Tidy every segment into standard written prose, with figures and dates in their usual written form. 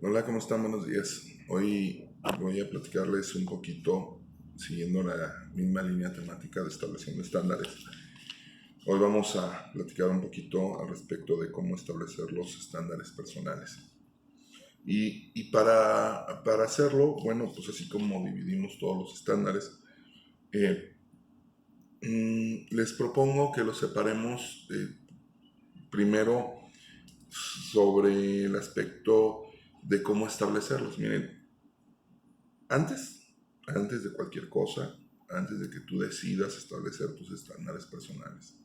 Hola, ¿cómo están? Buenos días. Hoy voy a platicarles un poquito, siguiendo la misma línea temática de estableciendo estándares. Hoy vamos a platicar un poquito al respecto de cómo establecer los estándares personales. Y para hacerlo, bueno, pues así como dividimos todos los estándares, les propongo que los separemos primero sobre el aspecto de cómo establecerlos. Miren, antes de cualquier cosa, antes de que tú decidas establecer tus estándares personales,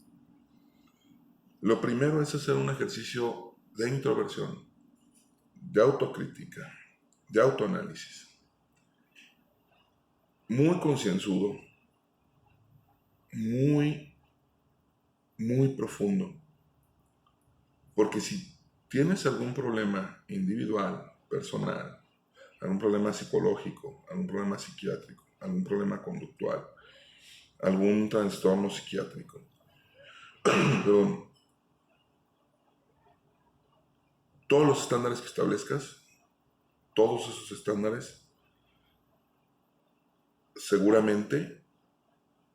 lo primero es hacer un ejercicio de introversión, de autocrítica, de autoanálisis, muy concienzudo, muy, muy profundo. Porque si tienes algún problema individual, personal, algún problema psicológico, algún problema psiquiátrico, algún problema conductual, algún trastorno psiquiátrico, perdón, todos los estándares que establezcas, todos esos estándares seguramente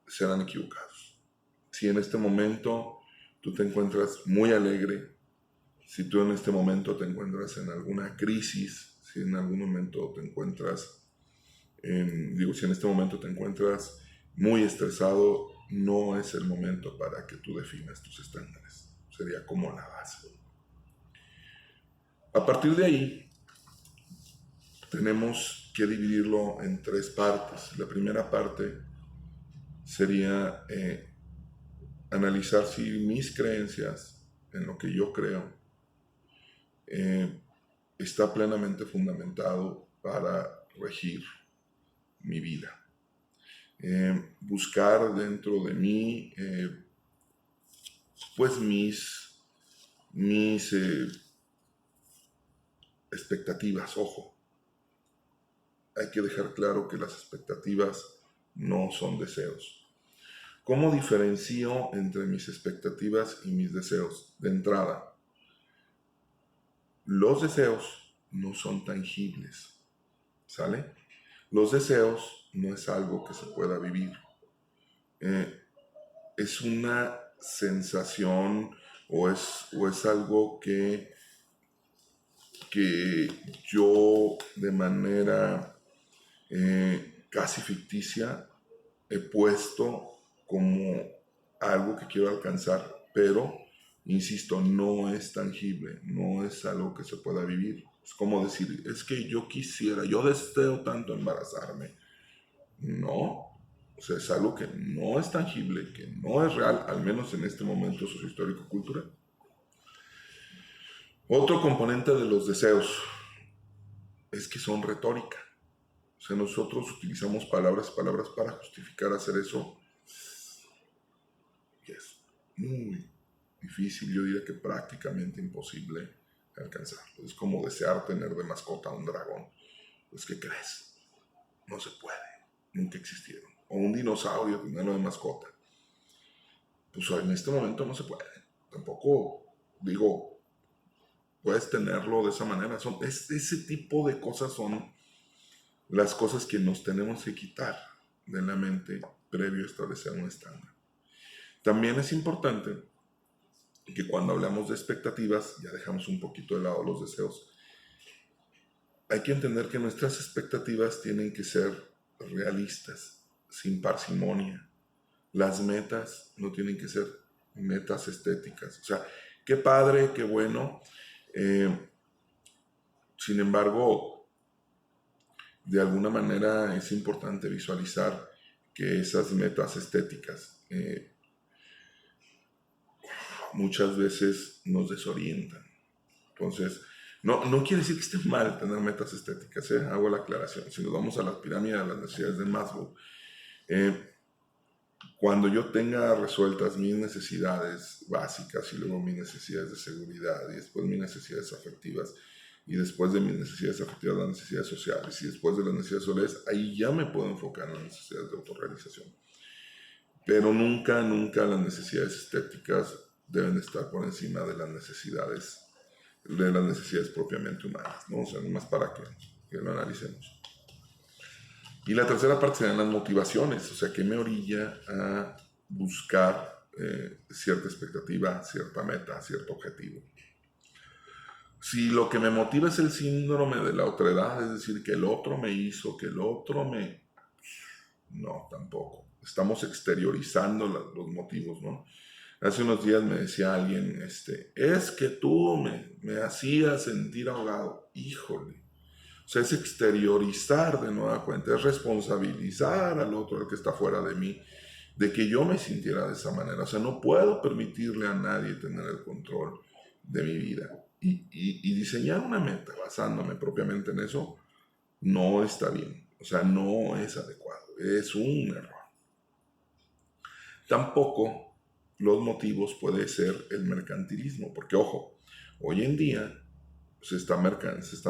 serán equivocados. Si en este momento tú te encuentras muy alegre, si tú en este momento te encuentras en alguna crisis, si en algún momento te encuentras, si en este momento te encuentras muy estresado, no es el momento para que tú definas tus estándares. Sería como la base. A partir de ahí, tenemos que dividirlo en tres partes. La primera parte sería analizar si mis creencias, en lo que yo creo, está plenamente fundamentado para regir mi vida. Buscar dentro de mí, pues mis expectativas. Ojo, hay que dejar claro que las expectativas no son deseos. ¿Cómo diferencio entre mis expectativas y mis deseos? De entrada, los deseos no son tangibles, ¿sale? Los deseos no es algo que se pueda vivir. Es una sensación o es algo que yo de manera casi ficticia he puesto como algo que quiero alcanzar, pero, insisto, no es tangible, no es algo que se pueda vivir. Es como decir, es que yo quisiera, yo deseo tanto embarazarme. No, o sea, es algo que no es tangible, que no es real, al menos en este momento sociohistórico-cultural. Otro componente de los deseos es que son retórica. O sea, nosotros utilizamos palabras para justificar hacer eso. Y es muy difícil, yo diría que prácticamente imposible alcanzarlo. Es como desear tener de mascota a un dragón. Pues, ¿qué crees? No se puede. Nunca existieron. O un dinosaurio, tenerlo de mascota. Pues en este momento no se puede. Tampoco, digo, puedes tenerlo de esa manera. Ese tipo de cosas son las cosas que nos tenemos que quitar de la mente previo a establecer un estándar. También es importante que cuando hablamos de expectativas, ya dejamos un poquito de lado los deseos, hay que entender que nuestras expectativas tienen que ser realistas, sin parsimonia. Las metas no tienen que ser metas estéticas. O sea, qué padre, qué bueno. Sin embargo, de alguna manera es importante visualizar que esas metas estéticas muchas veces nos desorientan. Entonces, no quiere decir que esté mal tener metas estéticas, hago la aclaración. Si nos vamos a la pirámide de las necesidades de Maslow, cuando yo tenga resueltas mis necesidades básicas y luego mis necesidades de seguridad y después mis necesidades afectivas y después de mis necesidades afectivas las necesidades sociales y después de las necesidades sociales, ahí ya me puedo enfocar en las necesidades de autorrealización. Pero nunca las necesidades estéticas deben estar por encima de las necesidades de las necesidades propiamente humanas, ¿no? O sea, nomás para que lo analicemos. Y la tercera parte serían las motivaciones, o sea, ¿qué me orilla a buscar cierta expectativa, cierta meta, cierto objetivo? Si lo que me motiva es el síndrome de la otredad, es decir, que el otro me hizo, que el otro me... No, tampoco. Estamos exteriorizando los motivos, ¿no? Hace unos días me decía alguien, es que tú me hacías sentir ahogado. Híjole. O sea, es exteriorizar de nueva cuenta, es responsabilizar al otro, el que está fuera de mí, de que yo me sintiera de esa manera. O sea, no puedo permitirle a nadie tener el control de mi vida. Y diseñar una meta basándome propiamente en eso no está bien. O sea, no es adecuado. Es un error. Tampoco los motivos puede ser el mercantilismo, porque ojo, hoy en día se están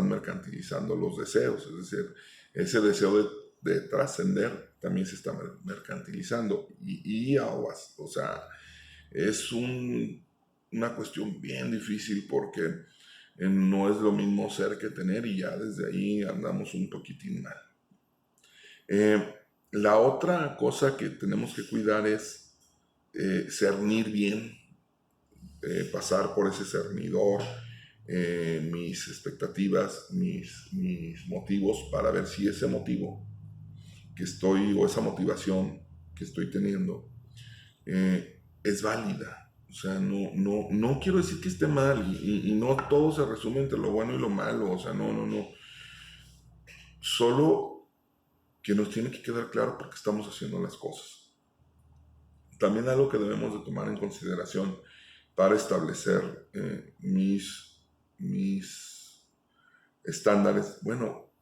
mercantilizando los deseos, es decir, ese deseo de trascender también se está mercantilizando y aguas, o sea, es una cuestión bien difícil porque no es lo mismo ser que tener y ya desde ahí andamos un poquitín mal. La otra cosa que tenemos que cuidar es cernir bien, pasar por ese cernidor, mis expectativas, mis motivos, para ver si ese motivo que estoy, o esa motivación que estoy teniendo, es válida. O sea, no quiero decir que esté mal, y no todo se resume entre lo bueno y lo malo, o sea, no. Solo que nos tiene que quedar claro por qué estamos haciendo las cosas. También algo que debemos de tomar en consideración para establecer mis estándares, bueno,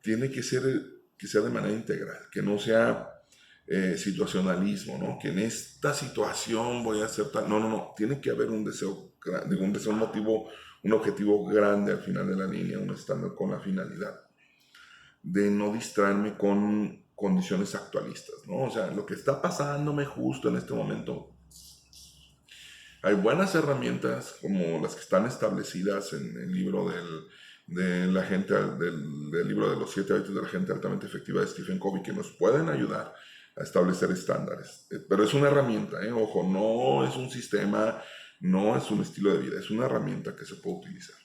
tiene que ser que sea de manera integral, que no sea situacionalismo, ¿no? Que en esta situación voy a hacer tal. No. Tiene que haber un deseo, un motivo, un objetivo grande al final de la línea, un estándar con la finalidad de no distraerme con condiciones actualistas, ¿no? O sea, lo que está pasándome justo en este momento. Hay buenas herramientas como las que están establecidas en el libro del libro de los 7 hábitos de la gente altamente efectiva de Stephen Covey, que nos pueden ayudar a establecer estándares. Pero es una herramienta, ojo, no es un sistema, no es un estilo de vida, es una herramienta que se puede utilizar.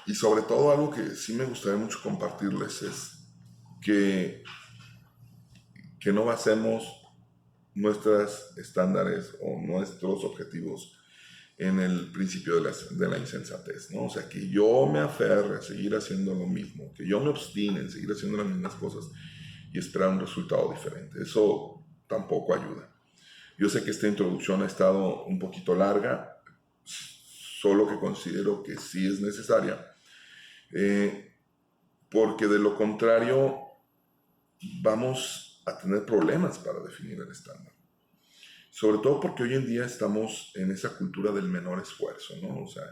Y sobre todo algo que sí me gustaría mucho compartirles es que no basemos nuestros estándares o nuestros objetivos en el principio de la insensatez, ¿no? O sea, que yo me aferre a seguir haciendo lo mismo, que yo me obstine en seguir haciendo las mismas cosas y esperar un resultado diferente. Eso tampoco ayuda. Yo sé que esta introducción ha estado un poquito larga, solo que considero que sí es necesaria, porque de lo contrario vamos a tener problemas para definir el estándar. Sobre todo porque hoy en día estamos en esa cultura del menor esfuerzo, ¿no? O sea,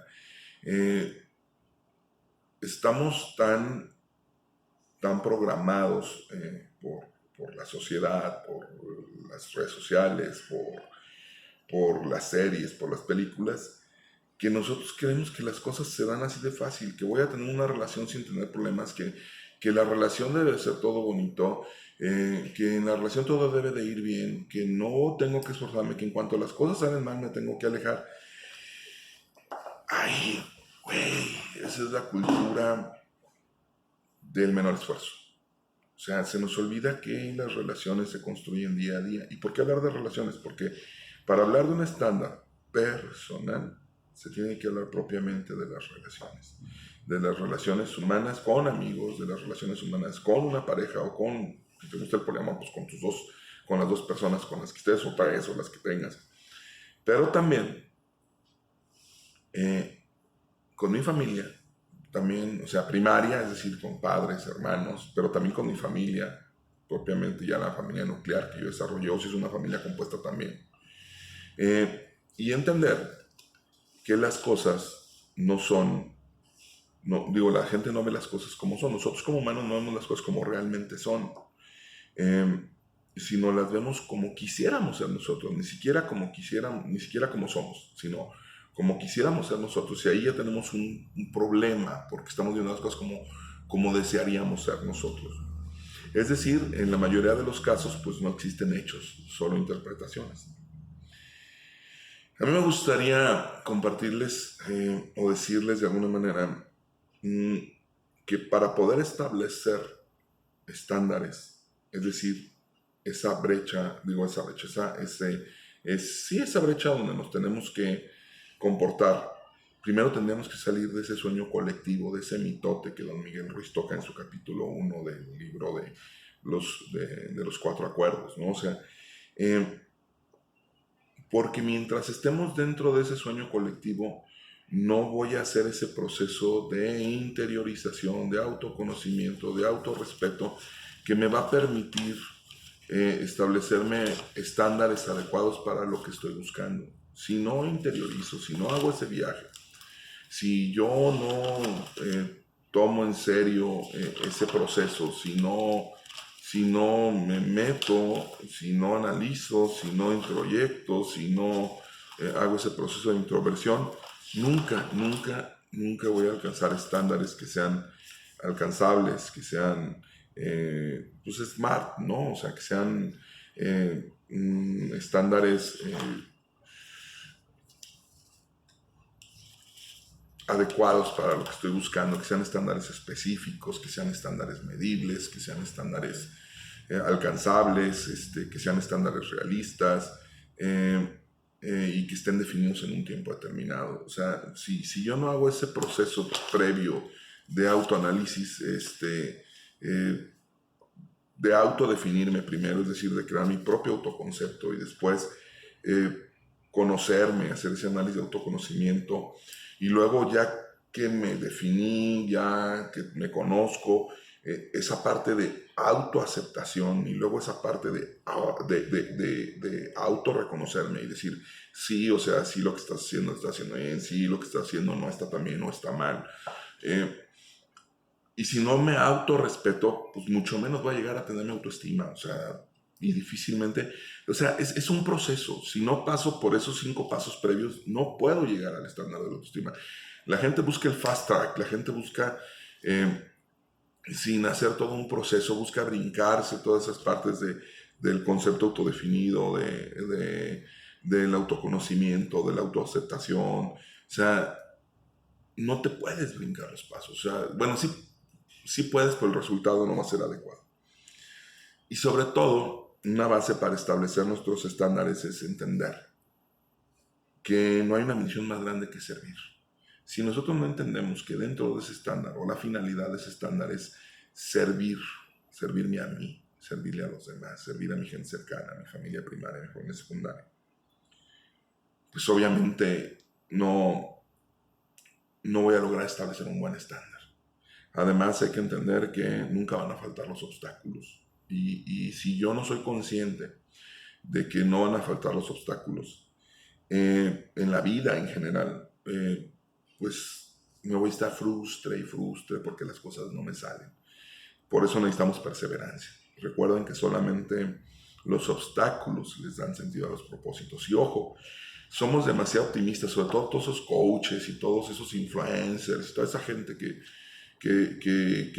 estamos tan programados por la sociedad, por las redes sociales, por las series, por las películas, que nosotros creemos que las cosas se dan así de fácil, que voy a tener una relación sin tener problemas, que la relación debe ser todo bonito, que en la relación todo debe de ir bien, que no tengo que esforzarme, que en cuanto las cosas salen mal me tengo que alejar. Ay, güey, esa es la cultura del menor esfuerzo. O sea, se nos olvida que las relaciones se construyen día a día. ¿Y por qué hablar de relaciones? Porque para hablar de un estándar personal se tiene que hablar propiamente de las relaciones humanas con amigos, de las relaciones humanas con una pareja o con, si te gusta el poliamor, pues con las dos personas con las que estés o pares o las que tengas. Pero también con mi familia, también, o sea, primaria, es decir, con padres, hermanos, pero también con mi familia, propiamente ya la familia nuclear que yo desarrollé, o si es una familia compuesta también. Y entender que las cosas no son, la gente no ve las cosas como son, nosotros como humanos no vemos las cosas como realmente son. sino las vemos como quisiéramos ser nosotros, ni siquiera como quisiéramos, ni siquiera como somos, sino como quisiéramos ser nosotros. Y ahí ya tenemos un problema, porque estamos viendo las cosas como desearíamos ser nosotros. Es decir, en la mayoría de los casos, pues no existen hechos, solo interpretaciones. A mí me gustaría compartirles o decirles de alguna manera que para poder establecer estándares, es decir, esa brecha, esa brecha donde nos tenemos que comportar. Primero tendríamos que salir de ese sueño colectivo, de ese mitote que don Miguel Ruiz toca en su capítulo 1 del libro de los 4 acuerdos, ¿no? O sea, porque mientras estemos dentro de ese sueño colectivo, no voy a hacer ese proceso de interiorización, de autoconocimiento, de autorrespeto, que me va a permitir establecerme estándares adecuados para lo que estoy buscando. Si no interiorizo, si no hago ese viaje, si yo no tomo en serio ese proceso, si no me meto, si no analizo, si no introyecto, si no hago ese proceso de introversión, nunca voy a alcanzar estándares que sean alcanzables, que sean pues smart, ¿no? O sea, que sean estándares adecuados para lo que estoy buscando, que sean estándares específicos, que sean estándares medibles, que sean estándares alcanzables, que sean estándares realistas y que estén definidos en un tiempo determinado. O sea, si yo no hago ese proceso previo de autoanálisis, de autodefinirme primero, es decir, de crear mi propio autoconcepto y después conocerme, hacer ese análisis de autoconocimiento y luego ya que me definí, ya que me conozco, esa parte de autoaceptación y luego esa parte de autorreconocerme y decir, sí, o sea, sí lo que estás haciendo está haciendo bien, sí lo que estás haciendo no está tan bien, no está mal. Y si no me autorrespeto, pues mucho menos voy a llegar a tener mi autoestima, o sea, y difícilmente, o sea, es un proceso. Si no paso por esos 5 pasos previos, no puedo llegar al estándar de la autoestima. La gente busca el fast track, la gente busca, sin hacer todo un proceso, busca brincarse todas esas partes del concepto autodefinido, del autoconocimiento, de la autoaceptación. O sea, no te puedes brincar los pasos. O sea, bueno, sí puedes, pero el resultado no va a ser adecuado. Y sobre todo, una base para establecer nuestros estándares es entender que no hay una misión más grande que servir. Si nosotros no entendemos que dentro de ese estándar o la finalidad de ese estándar es servirme a mí, servirle a los demás, servir a mi gente cercana, a mi familia primaria, a mi familia secundaria, pues obviamente no voy a lograr establecer un buen estándar. Además hay que entender que nunca van a faltar los obstáculos. Y si yo no soy consciente de que no van a faltar los obstáculos en la vida en general, pues me voy a estar frustre porque las cosas no me salen. Por eso necesitamos perseverancia. Recuerden que solamente los obstáculos les dan sentido a los propósitos. Y ojo, somos demasiado optimistas, sobre todo todos esos coaches y todos esos influencers, toda esa gente que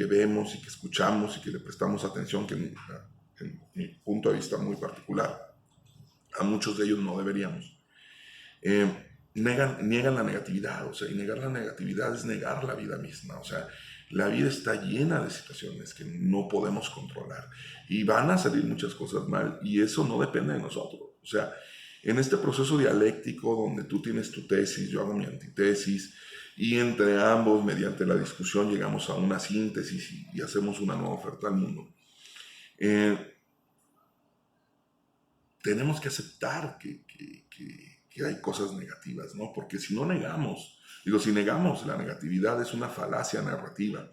vemos y que escuchamos y que le prestamos atención, que en mi punto de vista muy particular, a muchos de ellos no deberíamos. Niegan la negatividad, o sea, y negar la negatividad es negar la vida misma, o sea, la vida está llena de situaciones que no podemos controlar y van a salir muchas cosas mal y eso no depende de nosotros, o sea, en este proceso dialéctico donde tú tienes tu tesis, yo hago mi antitesis, y entre ambos, mediante la discusión, llegamos a una síntesis y hacemos una nueva oferta al mundo. Tenemos que aceptar que hay cosas negativas, ¿no? Porque si no negamos, si negamos la negatividad es una falacia narrativa.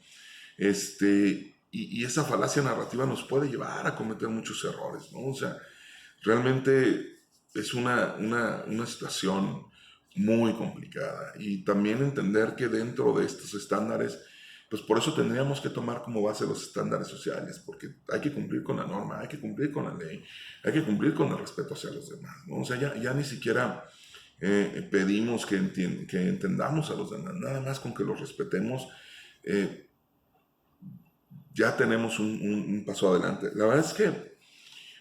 Y esa falacia narrativa nos puede llevar a cometer muchos errores, ¿no? O sea, realmente es una situación muy complicada y también entender que dentro de estos estándares pues por eso tendríamos que tomar como base los estándares sociales, porque hay que cumplir con la norma, hay que cumplir con la ley, hay que cumplir con el respeto hacia los demás, ¿no? O sea, ya ni siquiera pedimos que entendamos a los demás, nada más con que los respetemos, eh, ya tenemos un paso adelante. La verdad es que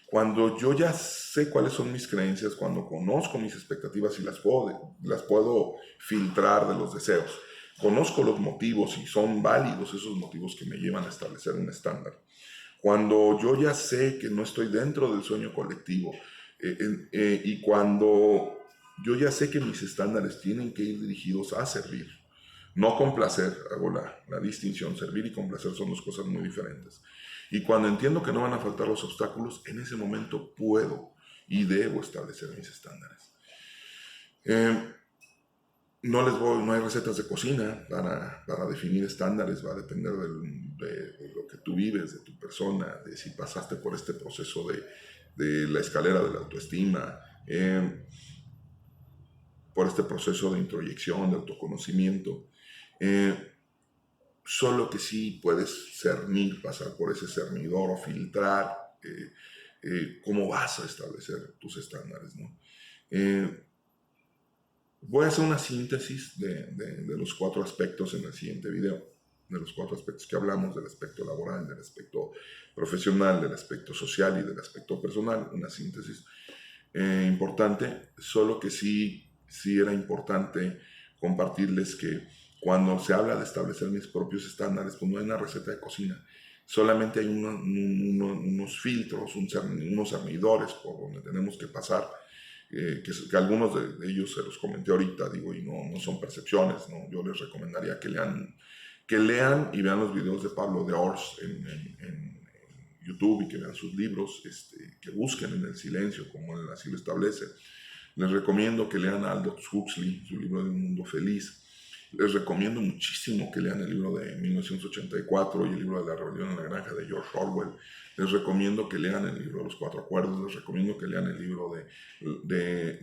cuando yo ya sé cuáles son mis creencias, cuando conozco mis expectativas y las puedo filtrar de los deseos, conozco los motivos y son válidos esos motivos que me llevan a establecer un estándar. Cuando yo ya sé que no estoy dentro del sueño colectivo y cuando yo ya sé que mis estándares tienen que ir dirigidos a servir, no complacer, hago la distinción, servir y complacer son dos cosas muy diferentes. Y cuando entiendo que no van a faltar los obstáculos, en ese momento puedo y debo establecer mis estándares. No hay recetas de cocina para definir estándares, va a depender de lo que tú vives, de tu persona, de si pasaste por este proceso de la escalera de la autoestima, por este proceso de introyección, de autoconocimiento. Solo que sí puedes cernir, pasar por ese cernidor o filtrar cómo vas a establecer tus estándares, ¿no? Voy a hacer una síntesis de los 4 aspectos en el siguiente video, de los 4 aspectos que hablamos, del aspecto laboral, del aspecto profesional, del aspecto social y del aspecto personal, una síntesis importante, solo que sí era importante compartirles que cuando se habla de establecer mis propios estándares, pues no hay una receta de cocina, solamente hay unos filtros, unos cernidores por donde tenemos que pasar, que algunos de ellos se los comenté ahorita, digo, y no son percepciones, ¿no? Yo les recomendaría que lean y vean los videos de Pablo de Ors en YouTube y que vean sus libros, que busquen en el silencio, como él así lo establece. Les recomiendo que lean a Aldous Huxley, su libro de Un Mundo Feliz. Les recomiendo muchísimo que lean el libro de 1984 y el libro de La Rebelión en la Granja de George Orwell. Les recomiendo que lean el libro de Los 4 Acuerdos. Les recomiendo que lean el libro de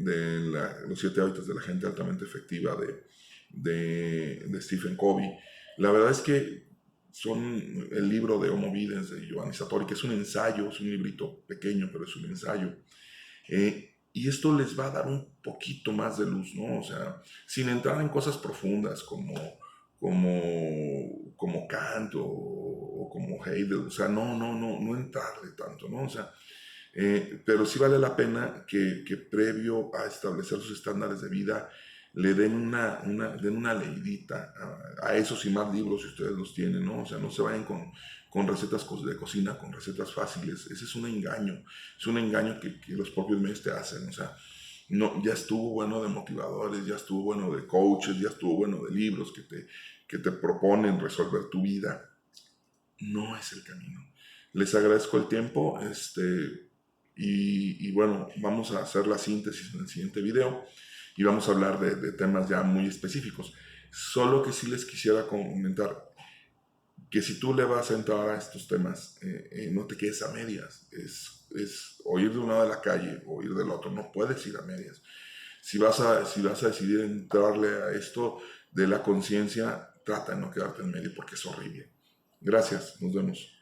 Los 7 hábitos de la gente altamente efectiva de Stephen Covey. La verdad es que son el libro de Homo Videns de Giovanni Sartori, que es un ensayo, es un librito pequeño, pero es un ensayo. Y esto les va a dar un poquito más de luz, ¿no? O sea, sin entrar en cosas profundas como Kant o como Hegel, o sea, no entrarle tanto, ¿no? O sea, pero sí vale la pena que previo a establecer sus estándares de vida le den una leidita a esos y más libros si ustedes los tienen, ¿no? O sea, no se vayan con recetas de cocina, con recetas fáciles. Ese es un engaño que los propios medios te hacen, o sea, no, ya estuvo bueno de motivadores, ya estuvo bueno de coaches, ya estuvo bueno de libros que te proponen resolver tu vida. No es el camino. Les agradezco el tiempo, y bueno, vamos a hacer la síntesis en el siguiente video y vamos a hablar de temas ya muy específicos. Solo que sí les quisiera comentar que si tú le vas a entrar a estos temas, no te quedes a medias. Es o ir de un lado de la calle o ir del otro. No puedes ir a medias. Si vas a decidir entrarle a esto de la conciencia, trata de no quedarte en medio porque es horrible. Gracias, nos vemos.